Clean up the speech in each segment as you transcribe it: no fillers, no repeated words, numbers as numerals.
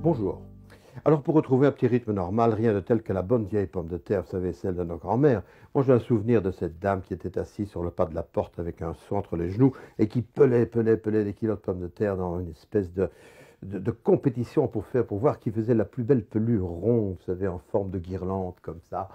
Bonjour. Alors pour retrouver un petit rythme normal, rien de tel que la bonne vieille pomme de terre, vous savez, celle de nos grands-mères. Moi j'ai un souvenir de cette dame qui était assise sur le pas de la porte avec un seau entre les genoux et qui pelait des kilos de pommes de terre dans une espèce de compétition pour voir qui faisait la plus belle pelure ronde, vous savez, en forme de guirlande comme ça.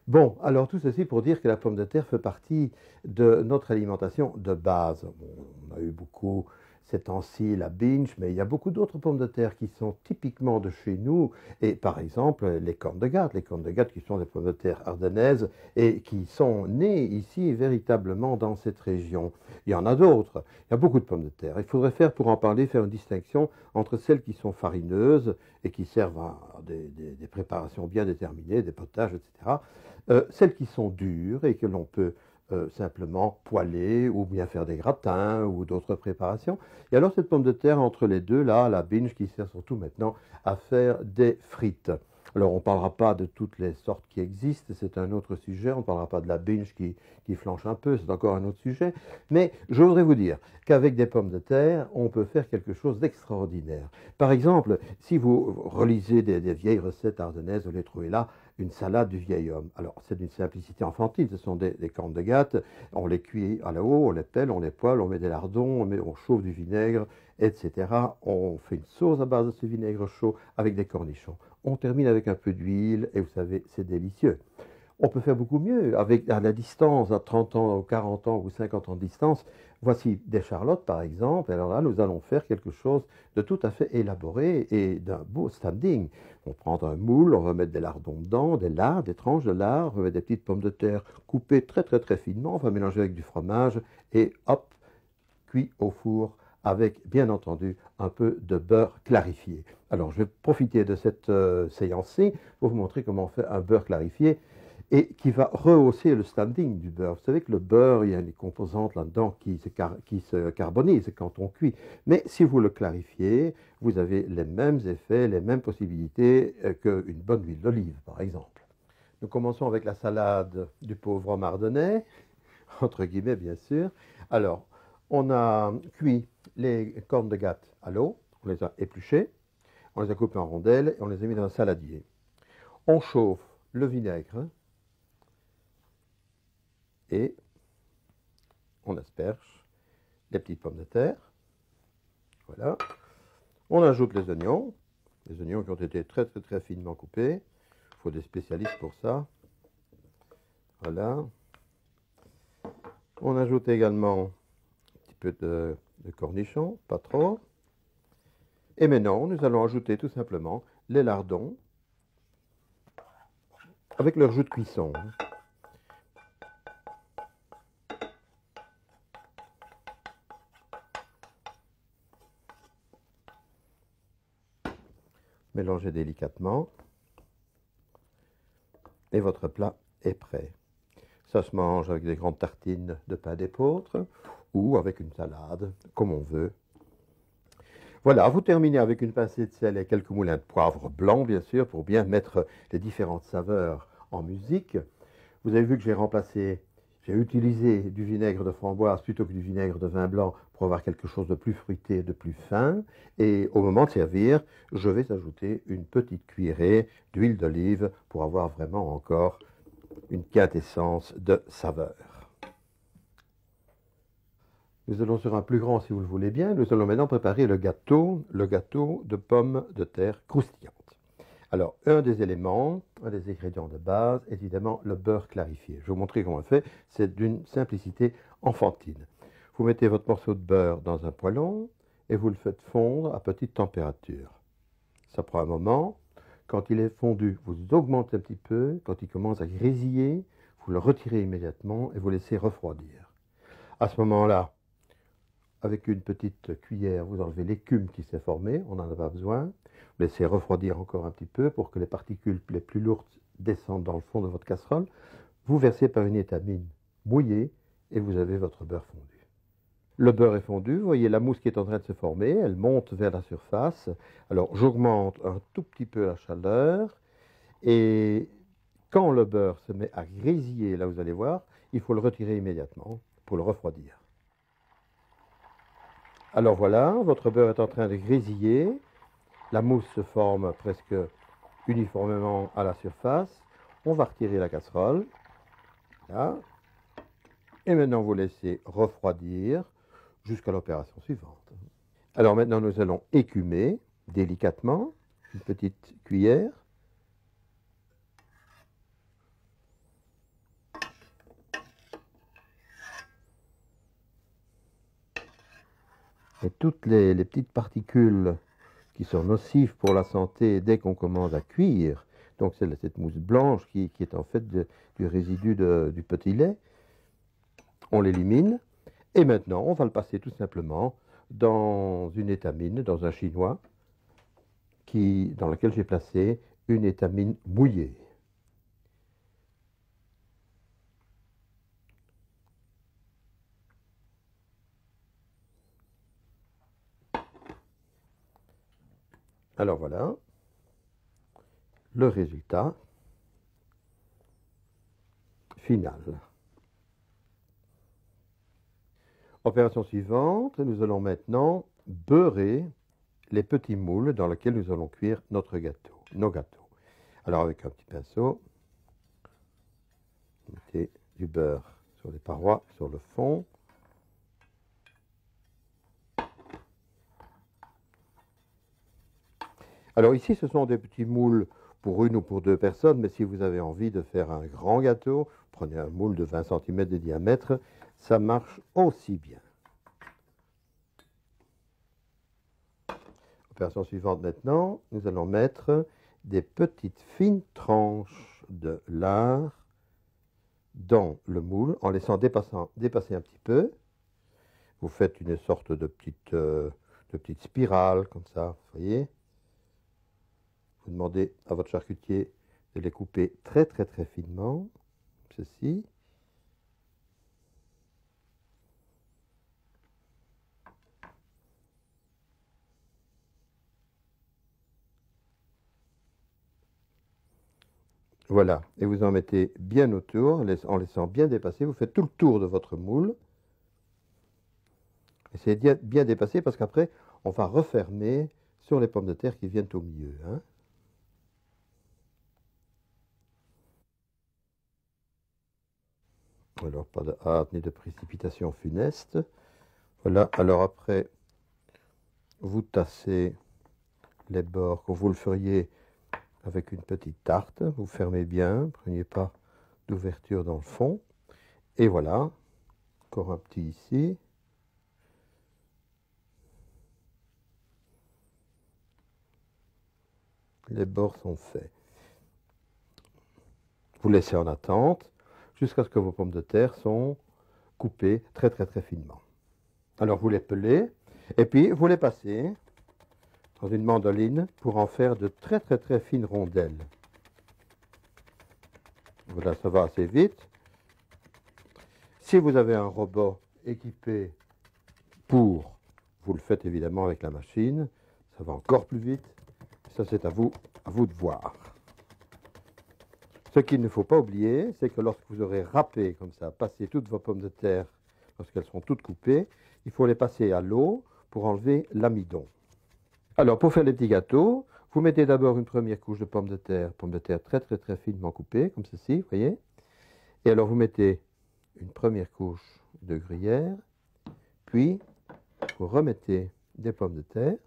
Bon, alors tout ceci pour dire que la pomme de terre fait partie de notre alimentation de base. Bon, on a eu beaucoup ces temps-ci la binge, mais il y a beaucoup d'autres pommes de terre qui sont typiquement de chez nous. Et par exemple, les cornes de Gâte qui sont des pommes de terre ardennaises et qui sont nées ici véritablement dans cette région. Il y en a d'autres. Il y a beaucoup de pommes de terre. Il faudrait pour en parler, faire une distinction entre celles qui sont farineuses et qui servent à des préparations bien déterminées, des potages, etc. Celles qui sont dures et que l'on peut simplement poêler ou bien faire des gratins ou d'autres préparations. Et alors cette pomme de terre entre les deux, là, la binge qui sert surtout maintenant à faire des frites. Alors on ne parlera pas de toutes les sortes qui existent, c'est un autre sujet, on ne parlera pas de la binge qui flanche un peu, c'est encore un autre sujet, mais je voudrais vous dire qu'avec des pommes de terre, on peut faire quelque chose d'extraordinaire. Par exemple, si vous relisez des vieilles recettes ardennaises, vous les trouvez là, une salade du vieil homme. Alors, c'est d'une simplicité enfantine. Ce sont des cornes de Gâte. On les cuit à la haut, on les pèle, on les poêle, on met des lardons, on chauffe du vinaigre, etc. On fait une sauce à base de ce vinaigre chaud avec des cornichons. On termine avec un peu d'huile et vous savez, c'est délicieux. On peut faire beaucoup mieux à la distance, à 30 ans, 40 ans ou 50 ans de distance. Voici des charlottes, par exemple. Alors là, nous allons faire quelque chose de tout à fait élaboré et d'un beau standing. On prend un moule, on va mettre des lardons dedans, des lards, des tranches de lard, on va mettre des petites pommes de terre coupées très finement, on va mélanger avec du fromage et hop, cuit au four avec, bien entendu, un peu de beurre clarifié. Alors, je vais profiter de cette séance-ci pour vous montrer comment on fait un beurre clarifié et qui va rehausser le standing du beurre. Vous savez que le beurre, il y a des composantes là-dedans qui se carbonisent quand on cuit. Mais si vous le clarifiez, vous avez les mêmes effets, les mêmes possibilités qu'une bonne huile d'olive, par exemple. Nous commençons avec la salade du pauvre homme ardennais, entre guillemets, bien sûr. Alors, on a cuit les cornes de Gâte à l'eau, on les a épluchées, on les a coupées en rondelles et on les a mis dans un saladier. On chauffe le vinaigre et on asperge les petites pommes de terre. Voilà. On ajoute les oignons qui ont été très finement coupés. Il faut des spécialistes pour ça. Voilà. On ajoute également un petit peu de cornichons, pas trop. Et maintenant, nous allons ajouter tout simplement les lardons avec leur jus de cuisson. Mélangez délicatement et votre plat est prêt. Ça se mange avec des grandes tartines de pain d'épeautre ou avec une salade, comme on veut. Voilà, vous terminez avec une pincée de sel et quelques moulins de poivre blanc, bien sûr, pour bien mettre les différentes saveurs en musique. Vous avez vu que j'ai utilisé du vinaigre de framboise plutôt que du vinaigre de vin blanc pour avoir quelque chose de plus fruité, de plus fin. Et au moment de servir, je vais ajouter une petite cuillerée d'huile d'olive pour avoir vraiment encore une quintessence de saveur. Nous allons sur un plus grand si vous le voulez bien. Nous allons maintenant préparer le gâteau de pommes de terre croustillantes. Alors, un des ingrédients de base, évidemment, le beurre clarifié. Je vais vous montrer comment on le fait. C'est d'une simplicité enfantine. Vous mettez votre morceau de beurre dans un poêlon et vous le faites fondre à petite température. Ça prend un moment. Quand il est fondu, vous augmentez un petit peu. Quand il commence à grésiller, vous le retirez immédiatement et vous laissez refroidir. À ce moment-là, avec une petite cuillère, vous enlevez l'écume qui s'est formée, on n'en a pas besoin. Vous laissez refroidir encore un petit peu pour que les particules les plus lourdes descendent dans le fond de votre casserole. Vous versez par une étamine mouillée et vous avez votre beurre fondu. Le beurre est fondu, vous voyez la mousse qui est en train de se former, elle monte vers la surface. Alors j'augmente un tout petit peu la chaleur et quand le beurre se met à grésiller, là vous allez voir, il faut le retirer immédiatement pour le refroidir. Alors voilà, votre beurre est en train de grésiller. la mousse se forme presque uniformément à la surface. On va retirer la casserole. Là. Et maintenant, vous laissez refroidir jusqu'à l'opération suivante. Alors maintenant, nous allons écumer délicatement, une petite cuillère. Et toutes les petites particules qui sont nocives pour la santé dès qu'on commence à cuire, donc c'est cette mousse blanche qui est en fait du résidu du petit lait, on l'élimine. Et maintenant, on va le passer tout simplement dans une étamine, dans un chinois, dans lequel j'ai placé une étamine mouillée. Alors voilà, le résultat final. Opération suivante, nous allons maintenant beurrer les petits moules dans lesquels nous allons cuire nos gâteaux. Alors avec un petit pinceau, mettez du beurre sur les parois, sur le fond. Alors ici, ce sont des petits moules pour une ou pour deux personnes, mais si vous avez envie de faire un grand gâteau, prenez un moule de 20 cm de diamètre, ça marche aussi bien. Opération suivante maintenant, nous allons mettre des petites fines tranches de lard dans le moule en laissant dépasser un petit peu. Vous faites une sorte de petite spirale comme ça, vous voyez. Vous demandez à votre charcutier de les couper très très très finement, ceci. Voilà, et vous en mettez bien autour, en laissant bien dépasser. Vous faites tout le tour de votre moule. Essayez de bien dépasser parce qu'après, on va refermer sur les pommes de terre qui viennent au milieu. Hein. Alors, pas de hâte ni de précipitation funeste. Voilà, alors après, vous tassez les bords comme vous le feriez avec une petite tarte. Vous fermez bien, prenez pas d'ouverture dans le fond. Et voilà, encore un petit ici. Les bords sont faits. Vous laissez en attente jusqu'à ce que vos pommes de terre sont coupées très très très finement. Alors vous les pelez et puis vous les passez dans une mandoline pour en faire de très très très fines rondelles. Voilà, ça va assez vite. Si vous avez un robot équipé vous le faites évidemment avec la machine, ça va encore plus vite. Ça c'est à vous de voir. Ce qu'il ne faut pas oublier, c'est que lorsque vous aurez râpé comme ça, passé toutes vos pommes de terre, lorsqu'elles seront toutes coupées, il faut les passer à l'eau pour enlever l'amidon. Alors, pour faire les petits gâteaux, vous mettez d'abord une première couche de pommes de terre très très très finement coupées, comme ceci, vous voyez. Et alors, vous mettez une première couche de gruyère, puis vous remettez des pommes de terre,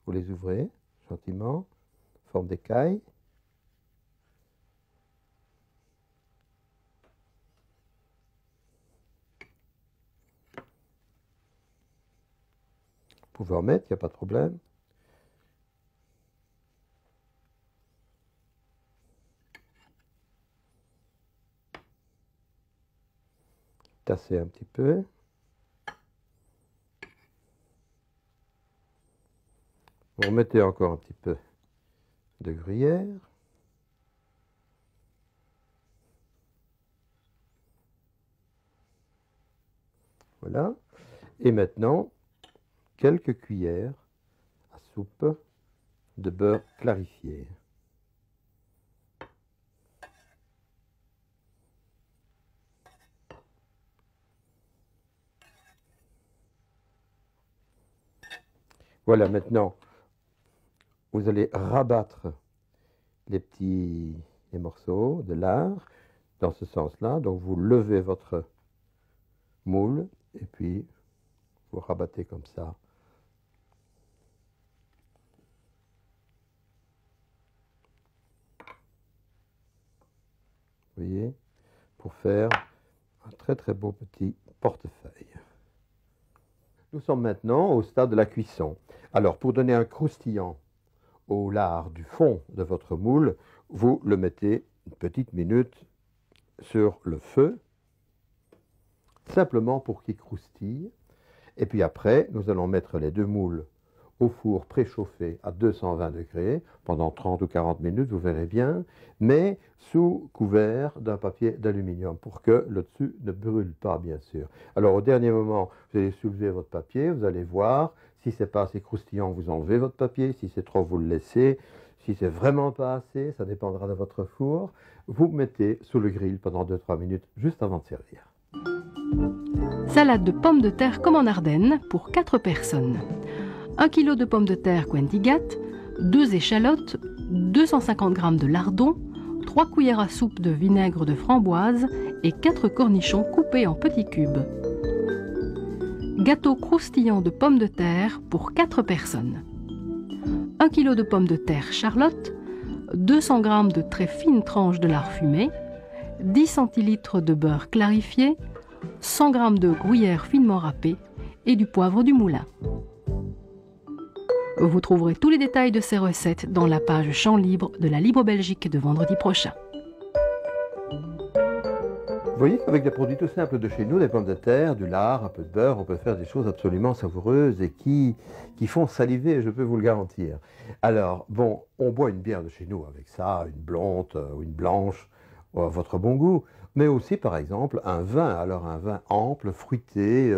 vous les ouvrez gentiment, forme d'écaille. Vous pouvez en mettre, il n'y a pas de problème. Tassez un petit peu. Vous remettez encore un petit peu de gruyère. Voilà. Et maintenant, quelques cuillères à soupe de beurre clarifié. Voilà, maintenant, vous allez rabattre les morceaux de lard dans ce sens-là. Donc vous levez votre moule et puis vous rabattez comme ça. Vous voyez, pour faire un très très beau petit portefeuille. Nous sommes maintenant au stade de la cuisson. Alors pour donner un croustillant au lard du fond de votre moule, vous le mettez une petite minute sur le feu, simplement pour qu'il croustille. Et puis après, nous allons mettre les deux moules au four préchauffé à 220 degrés pendant 30 ou 40 minutes, vous verrez bien, mais sous couvert d'un papier d'aluminium pour que le dessus ne brûle pas, bien sûr. Alors au dernier moment, vous allez soulever votre papier, vous allez voir, si c'est pas assez croustillant, vous enlevez votre papier, si c'est trop, vous le laissez, si c'est vraiment pas assez, ça dépendra de votre four, vous mettez sous le grill pendant 2-3 minutes, juste avant de servir. Salade de pommes de terre comme en Ardennes pour 4 personnes. 1 kg de pommes de terre Quentigat, 2 échalotes, 250 g de lardons, 3 cuillères à soupe de vinaigre de framboise et 4 cornichons coupés en petits cubes. Gâteau croustillant de pommes de terre pour 4 personnes. 1 kg de pommes de terre Charlotte, 200 g de très fines tranches de lard fumé, 10 centilitres de beurre clarifié, 100 g de gruyère finement râpée et du poivre du moulin. Vous trouverez tous les détails de ces recettes dans la page Champ libre de la Libre Belgique de vendredi prochain. Vous voyez qu'avec des produits tout simples de chez nous, des pommes de terre, du lard, un peu de beurre, on peut faire des choses absolument savoureuses et qui font saliver, je peux vous le garantir. Alors, bon, on boit une bière de chez nous avec ça, une blonde ou une blanche, à votre bon goût, mais aussi, par exemple, un vin. Alors, un vin ample, fruité,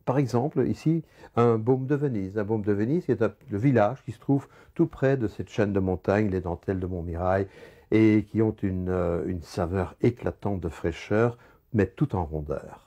par exemple, ici, un baume de Venise. Un baume de Venise, c'est le village qui se trouve tout près de cette chaîne de montagnes, les dentelles de Montmirail, et qui ont une saveur éclatante de fraîcheur, mais tout en rondeur.